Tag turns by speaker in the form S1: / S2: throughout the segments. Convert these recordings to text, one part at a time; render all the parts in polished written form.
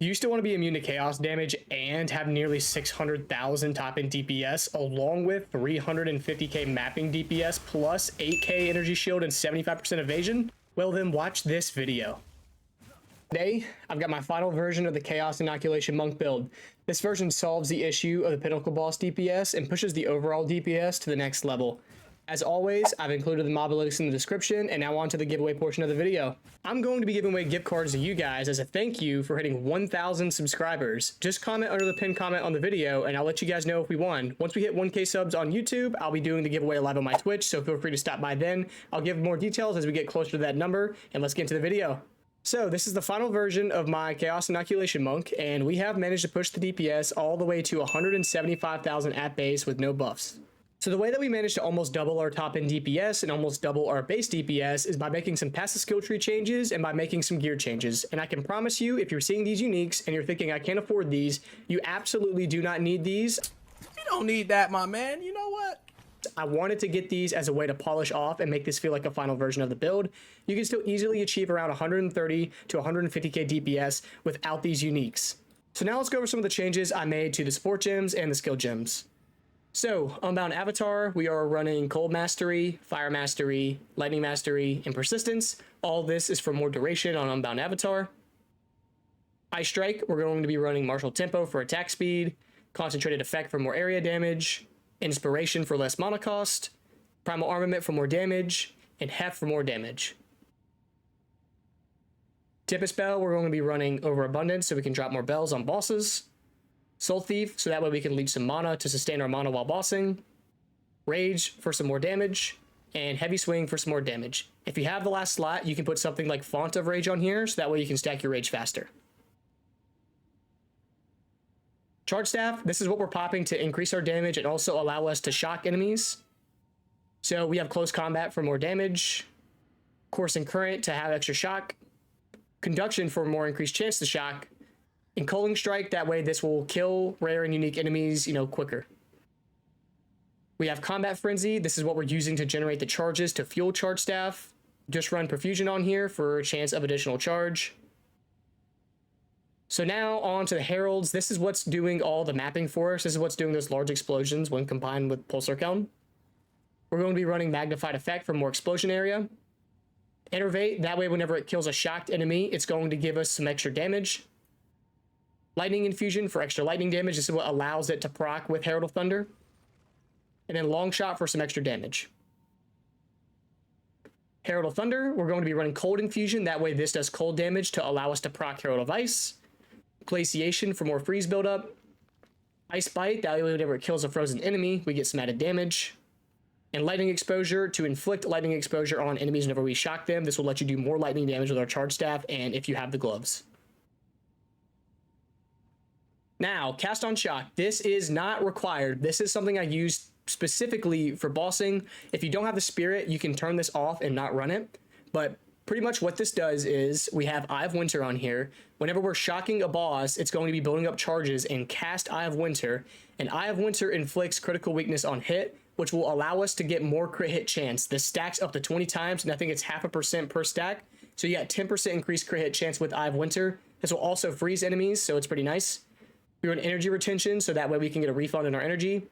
S1: You still want to be immune to chaos damage and have nearly 600,000 top end DPS, along with 350k mapping DPS plus 8k energy shield and 75% evasion? Well then watch this video. Today, I've got my final version of the Chaos Inoculation Monk build. This version solves the issue of the Pinnacle boss DPS and pushes the overall DPS to the next level. As always, I've included the Mobalytics in the description, and now on to the giveaway portion of the video. I'm going to be giving away gift cards to you guys as a thank you for hitting 1,000 subscribers. Just comment under the pinned comment on the video, and I'll let you guys know if we won. Once we hit 1k subs on YouTube, I'll be doing the giveaway live on my Twitch, so feel free to stop by then. I'll give more details as we get closer to that number, and let's get into the video. So this is the final version of my Chaos Inoculation Monk, and we have managed to push the DPS all the way to 175,000 at base with no buffs. So the way that we managed to almost double our top end DPS and almost double our base DPS is by making some passive skill tree changes and by making some gear changes. And I can promise you, if you're seeing these uniques and you're thinking I can't afford these, you absolutely do not need these.
S2: You don't need that, my man. You know what?
S1: I wanted to get these as a way to polish off and make this feel like a final version of the build. You can still easily achieve around 130 to 150k DPS without these uniques. So now let's go over some of the changes I made to the support gems and the skill gems. So, Unbound Avatar, we are running Cold Mastery, Fire Mastery, Lightning Mastery, and Persistence. All this is for more duration on Unbound Avatar. Ice Strike, we're going to be running Martial Tempo for attack speed, Concentrated Effect for more area damage, Inspiration for less mana cost, Primal Armament for more damage, and Heft for more damage. Tempest Bell, we're going to be running Overabundance so we can drop more bells on bosses. Soul Thief, so that way we can leech some mana to sustain our mana while bossing. Rage for some more damage. And Heavy Swing for some more damage. If you have the last slot, you can put something like Font of Rage on here, so that way you can stack your rage faster. Charge Staff, this is what we're popping to increase our damage and also allow us to shock enemies. So we have Close Combat for more damage. Coursing Current to have extra shock. Conduction for more increased chance to shock. And Culling Strike, that way this will kill rare and unique enemies, quicker. We have Combat Frenzy. This is what we're using to generate the charges to fuel Charge Staff. Just run Profusion on here for a chance of additional charge. So now on to the Heralds. This is what's doing all the mapping for us. This is what's doing those large explosions when combined with Pulsar Count. We're going to be running Magnified Effect for more explosion area. Innervate, that way whenever it kills a shocked enemy, it's going to give us some extra damage. Lightning Infusion for extra lightning damage. This is what allows it to proc with Herald of Thunder. And then Long Shot for some extra damage. Herald of Thunder, we're going to be running Cold Infusion. That way this does cold damage to allow us to proc Herald of Ice. Glaciation for more freeze buildup. Ice Bite, that way whenever it kills a frozen enemy, we get some added damage. And Lightning Exposure to inflict lightning exposure on enemies whenever we shock them. This will let you do more lightning damage with our Charge Staff and if you have the gloves. Now, Cast on Shock. This is not required. This is something I use specifically for bossing. If you don't have the Spirit, you can turn this off and not run it. But pretty much what this does is we have Eye of Winter on here. Whenever we're shocking a boss, it's going to be building up charges and cast Eye of Winter. And Eye of Winter inflicts critical weakness on hit, which will allow us to get more crit hit chance. This stacks up to 20 times, and I think it's 0.5% per stack. So you got 10% increased crit hit chance with Eye of Winter. This will also freeze enemies, so it's pretty nice. We run Energy Retention, so that way we can get a refund in our energy.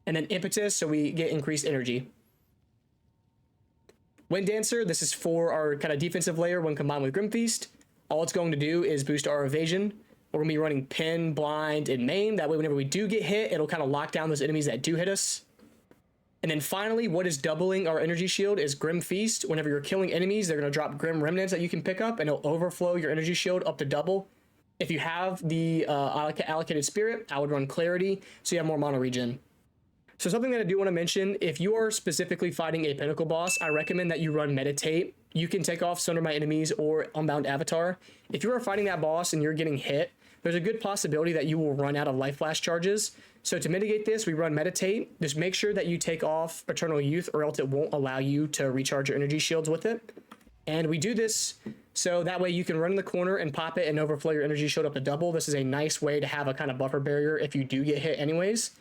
S1: And then Impetus, so we get increased energy. Wind Dancer, this is for our kind of defensive layer when combined with Grim Feast. All it's going to do is boost our evasion. We're going to be running Pin, Blind, and Maim. That way whenever we do get hit, it'll kind of lock down those enemies that do hit us. And then finally, what is doubling our energy shield is Grim Feast. Whenever you're killing enemies, they're going to drop Grim Remnants that you can pick up, and it'll overflow your energy shield up to double. If you have the allocated Spirit, I would run Clarity, so you have more mana regen. So something that I do want to mention, if you are specifically fighting a Pinnacle boss, I recommend that you run Meditate. You can take off Sunder My Enemies or Unbound Avatar. If you are fighting that boss and you're getting hit, there's a good possibility that you will run out of Life Flash charges. So to mitigate this, we run Meditate. Just make sure that you take off Eternal Youth or else it won't allow you to recharge your energy shields with it. And we do this so that way you can run in the corner and pop it and overflow your energy shield up to double. This is a nice way to have a kind of buffer barrier if you do get hit anyways.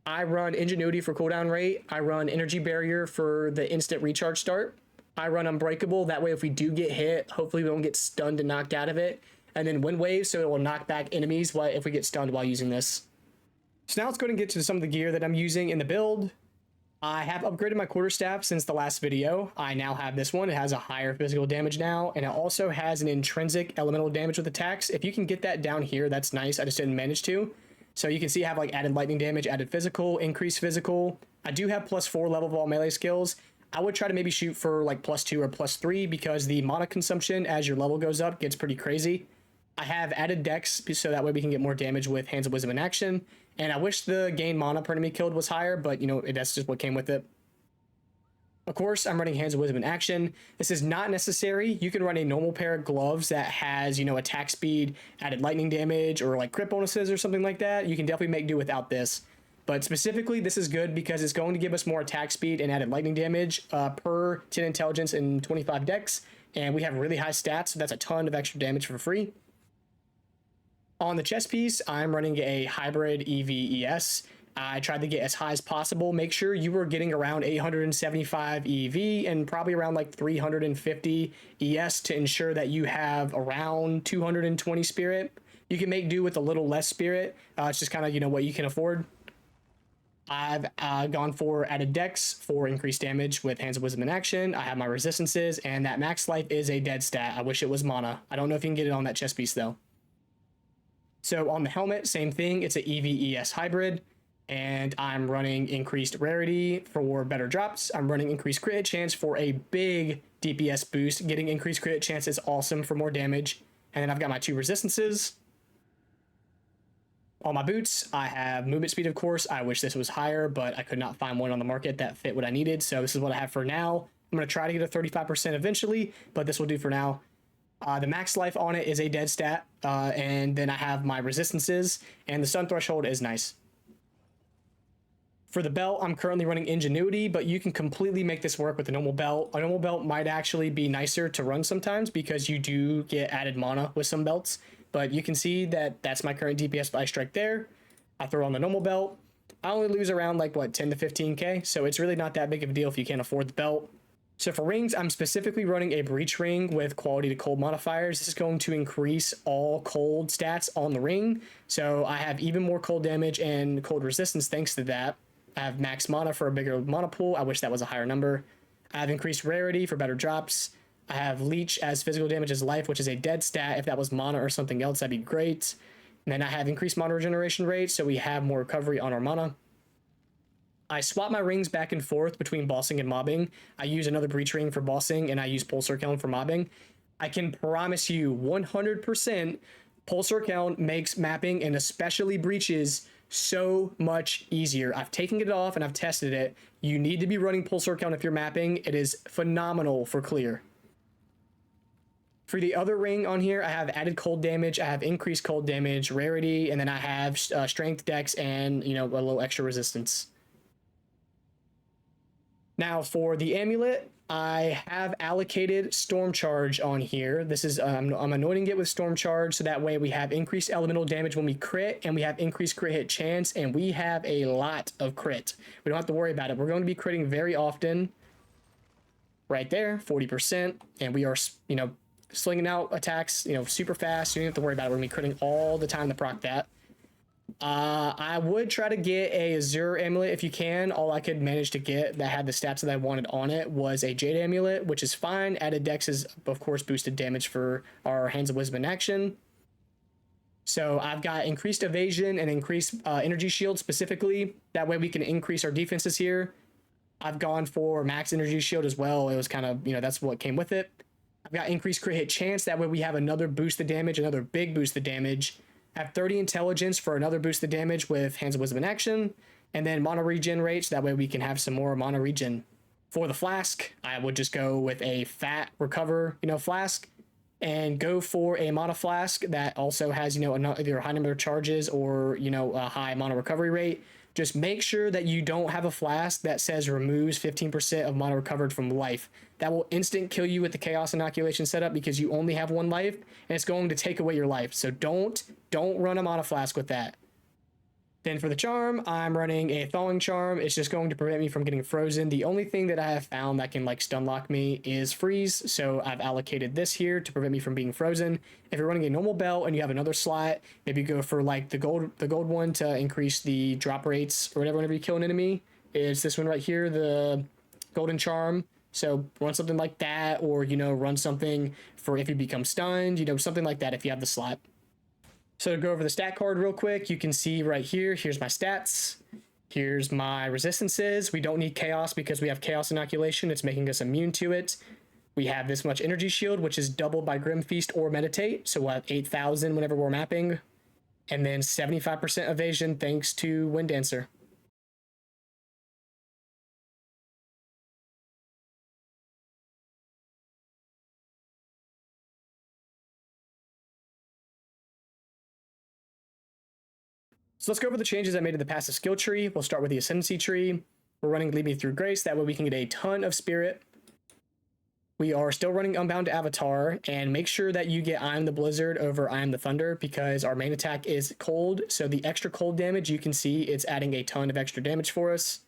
S1: I run Ingenuity for cooldown rate. I run Energy Barrier for the instant recharge start. I run Unbreakable. That way if we do get hit, hopefully we don't get stunned and knocked out of it. and then wind wave, so it will knock back enemies if we get stunned while using this. So now let's go ahead and get to some of the gear that I'm using in the build. I have upgraded my quarterstaff since the last video. I now have this one. It has a higher physical damage now, and it also has an intrinsic elemental damage with attacks. If you can get that down here, that's nice. I just didn't manage to. So you can see I have like added lightning damage, added physical, increased physical. I do have +4 level of all melee skills. I would try to maybe shoot for like +2 or +3 because the mana consumption as your level goes up gets pretty crazy. I have added dex so that way we can get more damage with Hands of Wisdom in action. And I wish the gain mana per enemy killed was higher, but you know, that's just what came with it. Of course, I'm running Hands of Wisdom in action. This is not necessary. You can run a normal pair of gloves that has, you know, attack speed, added lightning damage, or like crit bonuses or something like that. You can definitely make do without this. But specifically, this is good because it's going to give us more attack speed and added lightning damage per 10 intelligence and 25 dex. And we have really high stats, so that's a ton of extra damage for free. On the chest piece, I'm running a hybrid EV-ES. I tried to get as high as possible. Make sure you were getting around 875 EV and probably around like 350 ES to ensure that you have around 220 spirit. You can make do with a little less spirit. It's just kind of, you know, what you can afford. I've gone for added dex for increased damage with Hands of Wisdom in action. I have my resistances, and that max life is a dead stat. I wish it was mana. I don't know if you can get it on that chest piece though. So on the helmet, same thing. It's an EV-ES hybrid. And I'm running increased rarity for better drops. I'm running increased crit hit chance for a big DPS boost. Getting increased crit hit chance is awesome for more damage. And then I've got my 2 resistances. On my boots, I have movement speed, of course. I wish this was higher, but I could not find one on the market that fit what I needed. So this is what I have for now. I'm going to try to get a 35% eventually, but this will do for now. The max life on it is a dead stat. And then I have my resistances, and the stun threshold is nice. For the belt, I'm currently running Ingenuity, but you can completely make this work with a normal belt. A normal belt might actually be nicer to run sometimes because you do get added mana with some belts. But you can see that that's my current DPS by strike there. I throw on the normal belt. I only lose around like, what, 10 to 15k? So it's really not that big of a deal if you can't afford the belt. So for rings, I'm specifically running a breach ring with quality to cold modifiers. This is going to increase all cold stats on the ring. So I have even more cold damage and cold resistance thanks to that. I have max mana for a bigger mana pool. I wish that was a higher number. I have increased rarity for better drops. I have leech as physical damage as life, which is a dead stat. If that was mana or something else, that'd be great. And then I have increased mana regeneration rate, so we have more recovery on our mana. I swap my rings back and forth between bossing and mobbing. I use another breach ring for bossing, and I use pulsar count for mobbing. I can promise you 100% pulsar count makes mapping, and especially breaches, so much easier. I've taken it off and I've tested it. You need to be running pulsar count if you're mapping. It is phenomenal for clear. For the other ring on here, I have added cold damage, I have increased cold damage, rarity, and then I have strength, dex, and, you know, a little extra resistance. Now for the amulet, I have allocated Storm Charge on here. This is, I'm anointing it with Storm Charge, so that way we have increased elemental damage when we crit, and we have increased crit hit chance, and we have a lot of crit. We don't have to worry about it. We're going to be critting very often. Right there, 40%, and we are, you know, slinging out attacks, you know, super fast. You don't have to worry about it. We're going to be critting all the time to proc that. I would try to get a Azure amulet if you can. All I could manage to get that had the stats that I wanted on it was a Jade amulet, which is fine. Added dex is, of course, boosted damage for our Hands of Wisdom in action. So I've got increased evasion and increased energy shield specifically. That way we can increase our defenses here. I've gone for max energy shield as well. It was kind of, you know, that's what came with it. I've got increased crit hit chance. That way we have another boost of damage, another big boost of damage. I have 30 intelligence for another boost of damage with Hands of Wisdom in action. And then mana regen rates. That way we can have some more mana regen. For the flask, I would just go with a fat recover, you know, flask. And go for a mana flask that also has, you know, either a high number of charges or, you know, a high mana recovery rate. Just make sure that you don't have a flask that says removes 15% of mana recovered from life. That will instant kill you with the Chaos Inoculation setup because you only have 1 life and it's going to take away your life. So don't run a mana flask with that. Then for the charm, I'm running a thawing charm. It's just going to prevent me from getting frozen. The only thing that I have found that can like stun lock me is freeze. So I've allocated this here to prevent me from being frozen. If you're running a normal belt and you have another slot, maybe go for like the gold one to increase the drop rates or whatever whenever you kill an enemy. It's this one right here, the golden charm. So run something like that, or run something for if you become stunned, something like that if you have the slot. So to go over the stat card real quick, you can see right here, here's my stats. Here's my resistances. We don't need chaos because we have chaos inoculation. It's making us immune to it. We have this much energy shield, which is doubled by Grim Feast or Meditate. So we'll have 8,000 whenever we're mapping. And then 75% evasion thanks to Wind Dancer. So let's go over the changes I made to the passive skill tree. We'll start with the Ascendancy tree. We're running Lead Me Through Grace. That way we can get a ton of Spirit. We are still running Unbound Avatar, and make sure that you get I Am the Blizzard over I Am the Thunder because our main attack is cold. So the extra cold damage, you can see it's adding a ton of extra damage for us.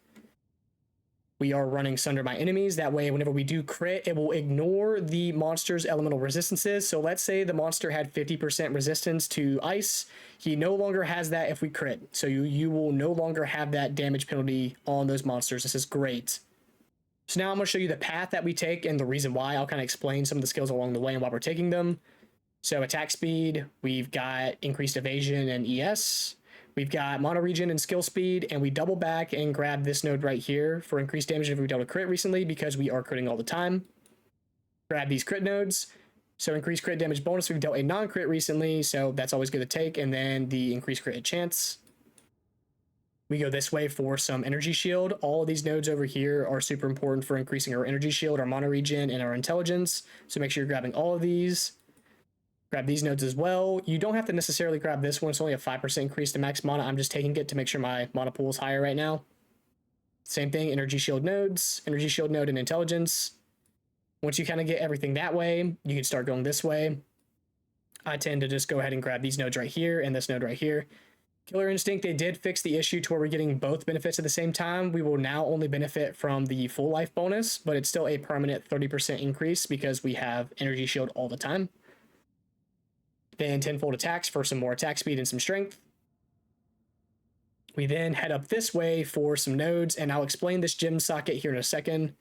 S1: We are running Sunder My Enemies. That way, whenever we do crit, it will ignore the monster's elemental resistances. So let's say the monster had 50% resistance to ice. He no longer has that if we crit. So you will no longer have that damage penalty on those monsters. This is great. So now I'm going to show you the path that we take and the reason why. I'll kind of explain some of the skills along the way and why we're taking them. So attack speed, we've got increased evasion and ES. We've got mono regen and skill speed, and we double back and grab this node right here for increased damage if we dealt a crit recently because we are critting all the time. Grab these crit nodes. So increased crit damage bonus, we've dealt a non-crit recently, so that's always good to take, and then the increased crit chance. We go this way for some energy shield. All of these nodes over here are super important for increasing our energy shield, our mono regen, and our intelligence. So make sure you're grabbing all of these. Grab these nodes as well. You don't have to necessarily grab this one. It's only a 5% increase to max mana. I'm just taking it to make sure my mana pool is higher right now. Same thing, energy shield nodes, energy shield node and intelligence. Once you kind of get everything that way, you can start going this way. I tend to just go ahead and grab these nodes right here and this node right here. Killer Instinct, they did fix the issue to where we're getting both benefits at the same time. We will now only benefit from the full life bonus, but it's still a permanent 30% increase because we have energy shield all the time. Then tenfold attacks for some more attack speed and some strength. We then head up this way for some nodes, and I'll explain this gem socket here in a second.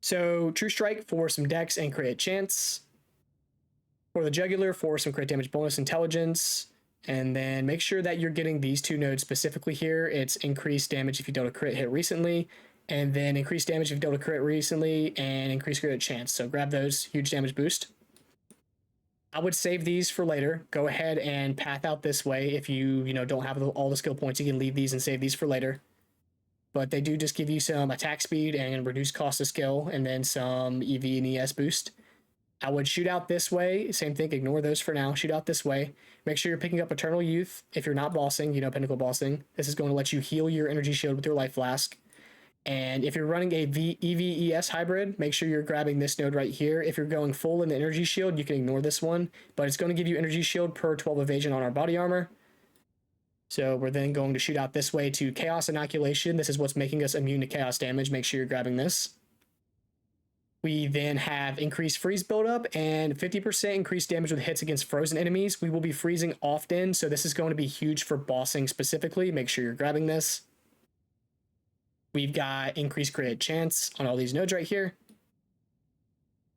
S1: So True Strike for some dex and crit chance. For the Jugular for some crit damage bonus intelligence. And then make sure that you're getting these two nodes specifically here. It's increased damage if you dealt a crit hit recently, and then increased damage if you dealt a crit recently, and increased crit chance. So grab those, huge damage boost. I would save these for later. Go ahead and path out this way. If you don't have all the skill points, you can leave these and save these for later. But they do just give you some attack speed and reduced cost of skill, and then some EV and ES boost. I would shoot out this way. Same thing, ignore those for now. Shoot out this way. Make sure you're picking up Eternal Youth if you're not bossing, Pinnacle bossing. This is going to let you heal your energy shield with your life flask. And if you're running a EV-ES hybrid, make sure you're grabbing this node right here. If you're going full in the energy shield, you can ignore this one, but it's going to give you energy shield per 12 evasion on our body armor. So we're then going to shoot out this way to Chaos Inoculation. This is what's making us immune to chaos damage. Make sure you're grabbing this. We then have increased freeze buildup and 50% increased damage with hits against frozen enemies. We will be freezing often, so this is going to be huge for bossing specifically. Make sure you're grabbing this. We've got increased crit chance on all these nodes right here.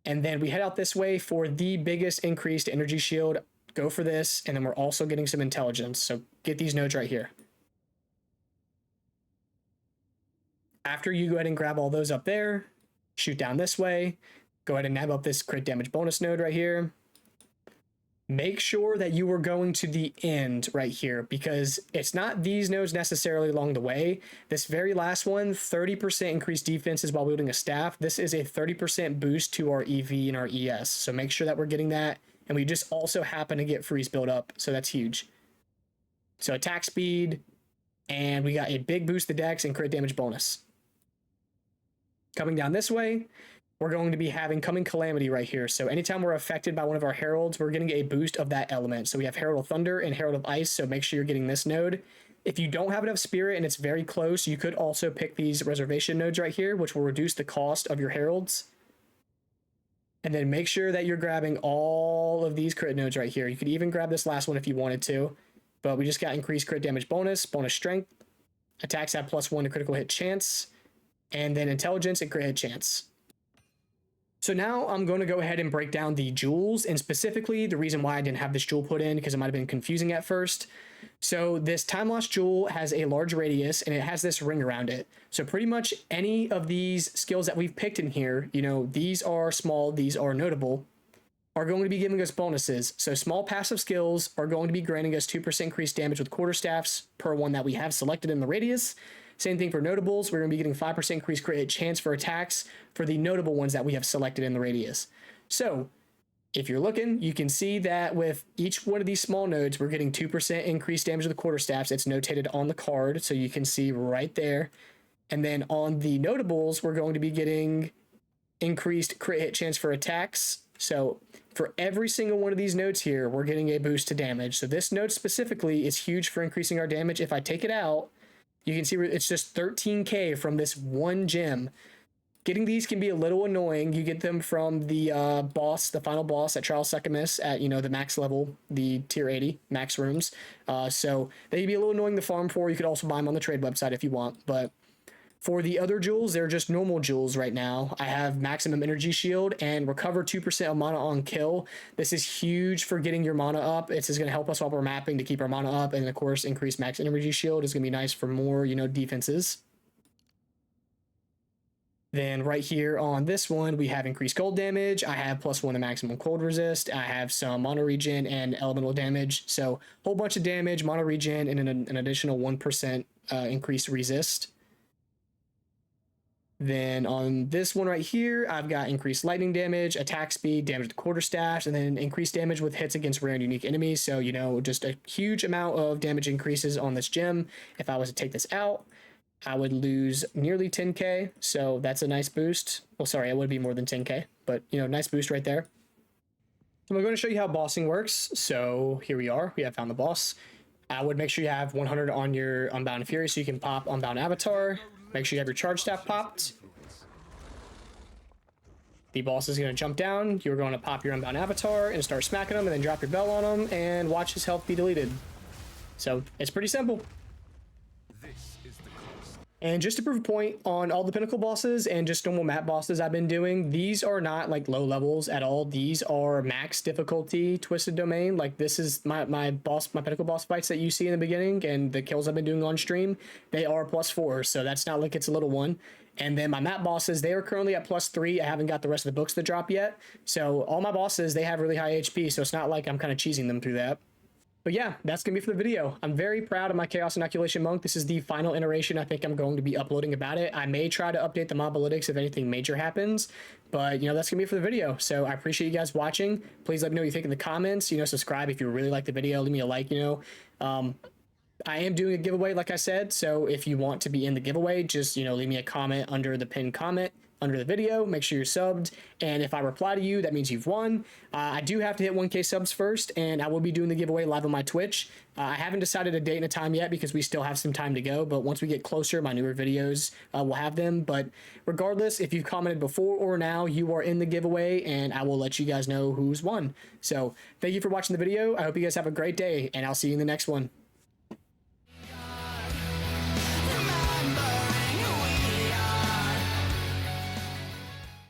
S1: And then we head out this way for the biggest increased energy shield. Go for this, and then we're also getting some intelligence. So get these nodes right here. After you go ahead and grab all those up there, shoot down this way. Go ahead and nab up this crit damage bonus node right here. Make sure that you are going to the end right here because it's not these nodes necessarily along the way. This very last one, 30% increased defenses while wielding a staff. This is a 30% boost to our EV and our ES. So make sure that we're getting that. And we just also happen to get freeze build up. So that's huge. So attack speed, and we got a big boost to dex and crit damage bonus. Coming down this way, we're going to be having Coming Calamity right here. So anytime we're affected by one of our heralds, we're getting a boost of that element. So we have Herald of Thunder and Herald of Ice, so make sure you're getting this node. If you don't have enough spirit and it's very close, you could also pick these reservation nodes right here, which will reduce the cost of your heralds. And then make sure that you're grabbing all of these crit nodes right here. You could even grab this last one if you wanted to, but we just got increased crit damage bonus, bonus strength, attacks have +1 to critical hit chance, and then intelligence and crit hit chance. So now I'm going to go ahead and break down the jewels, and specifically the reason why I didn't have this jewel put in, because it might have been confusing at first. So this time loss jewel has a large radius and it has this ring around it. So pretty much any of these skills that we've picked in here, you know, these are small, these are notable, are going to be giving us bonuses. So small passive skills are going to be granting us 2% increased damage with quarterstaffs per one that we have selected in the radius. Same thing for notables. We're going to be getting 5% increased crit hit chance for attacks for the notable ones that we have selected in the radius. So if you're looking, you can see that with each one of these small nodes, we're getting 2% increased damage with the quarterstaffs. It's notated on the card, so you can see right there. And then on the notables, we're going to be getting increased crit hit chance for attacks. So for every single one of these nodes here, we're getting a boost to damage. So this node specifically is huge for increasing our damage. If I take it out, you can see it's just 13k from this one gem. Getting these can be a little annoying. You get them from the boss, the final boss at Trial Secamus at, you know, the max level, the tier 80 max rooms. So they can be a little annoying to farm for. You could also buy them on the trade website if you want. But for the other jewels, they're just normal jewels right now. I have maximum energy shield and recover 2% of mana on kill. This is huge for getting your mana up. It's just going to help us while we're mapping to keep our mana up. And of course, increased max energy shield is going to be nice for more, you know, defenses. Then right here on this one, we have increased cold damage. I have +1 to maximum cold resist. I have some mono regen and elemental damage. So whole bunch of damage, mono regen, and an additional 1% increased resist. Then on this one right here, I've got increased lightning damage, attack speed, damage to quarterstaffs, and then increased damage with hits against rare and unique enemies. So, you know, just a huge amount of damage increases on this gem. If I was to take this out, I would lose nearly 10k. So that's a nice boost. Well, sorry, it would be more than 10k, but, you know, nice boost right there. So I'm going to show you how bossing works. So here we are. We have found the boss. I would make sure you have 100 on your Unbound Fury so you can pop Unbound Avatar. Make sure you have your charge staff popped. The boss is going to jump down. You're going to pop your Unbound Avatar and start smacking him, and then drop your bell on him and watch his health be deleted. So it's pretty simple. And just to prove a point on all the Pinnacle bosses and just normal map bosses I've been doing, these are not like low levels at all. These are max difficulty Twisted Domain. Like this is my Pinnacle boss fights that you see in the beginning and the kills I've been doing on stream. They are +4, so that's not like it's a little one. And then my map bosses, they are currently at +3. I haven't got the rest of the books to drop yet. So all my bosses, they have really high HP, so it's not like I'm kind of cheesing them through that. But yeah, that's going to be for the video. I'm very proud of my Chaos Inoculation Monk. This is the final iteration I think I'm going to be uploading about it. I may try to update the Mobalytics if anything major happens, but, you know, that's going to be for the video. So I appreciate you guys watching. Please let me know what you think in the comments. You know, subscribe if you really like the video. Leave me a like, you know. I am doing a giveaway, like I said, so if you want to be in the giveaway, just, you know, leave me a comment under the pinned comment under the video. Make sure you're subbed, and if I reply to you, that means you've won. I do have to hit 1k subs first, and I will be doing the giveaway live on my Twitch. I haven't decided a date and a time yet because we still have some time to go, but once we get closer, my newer videos will have them. But regardless, if you've commented before or now, you are in the giveaway, and I will let you guys know who's won. So thank you for watching the video. I hope you guys have a great day, and I'll see you in the next one.